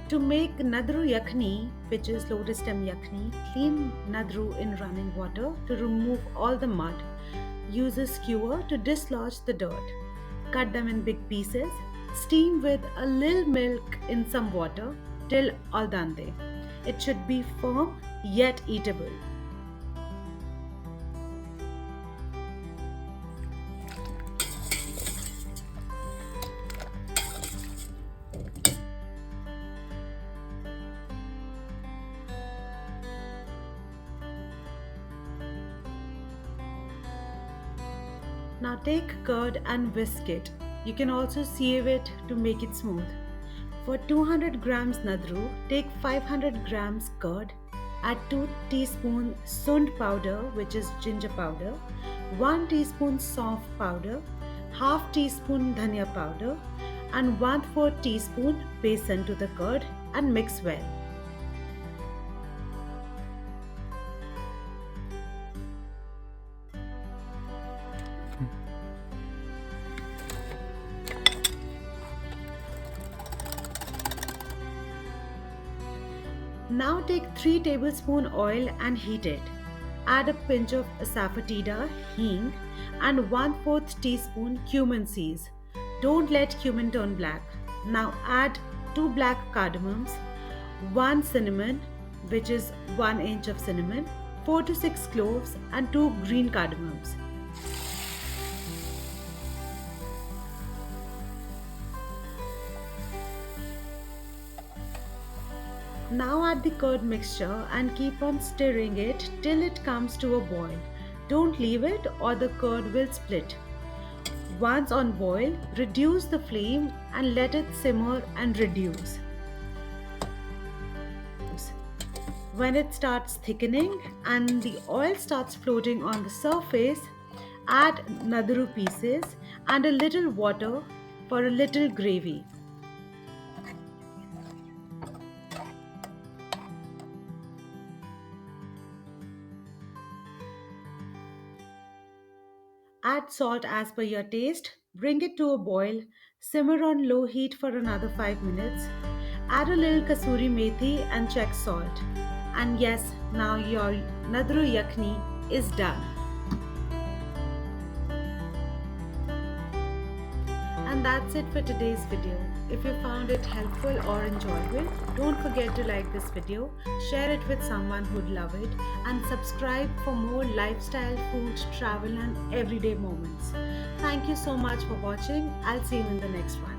To make Nadru Yakhni, which is lotus stem yakhni, clean Nadru in running water to remove all the mud. Use a skewer to dislodge the dirt. Cut them in big pieces. Steam with a little milk in some water till al dente. It should be firm yet eatable. Now take curd and whisk it. You can also sieve it to make it smooth. For 200 grams nadru, take 500 grams curd, add 2 teaspoons sund powder, which is ginger powder, 1 teaspoon saunf powder, half teaspoon dhania powder, and 1/4 teaspoon besan to the curd and mix well. Now take 3 tablespoon oil and heat it. Add a pinch of saffetida, hing, and 1/4 teaspoon cumin seeds. Don't let cumin turn black. Now add 2 black cardamoms, 1 cinnamon, which is 1 inch of cinnamon, 4 to 6 cloves, and 2 green cardamoms. Now add the curd mixture and keep on stirring it till it comes to a boil. Don't leave it or the curd will split. Once on boil, reduce the flame and let it simmer and reduce. When it starts thickening and the oil starts floating on the surface, add nadru pieces and a little water for a little gravy. Add salt as per your taste, bring it to a boil, simmer on low heat for another 5 minutes. Add a little kasuri methi and check salt. And yes, now your Nadru Yakhni is done. And that's it for today's video. If you found it helpful or enjoyable, don't forget to like this video, share it with someone who'd love it, and subscribe for more lifestyle, food, travel, and everyday moments. Thank you so much for watching. I'll see you in the next one.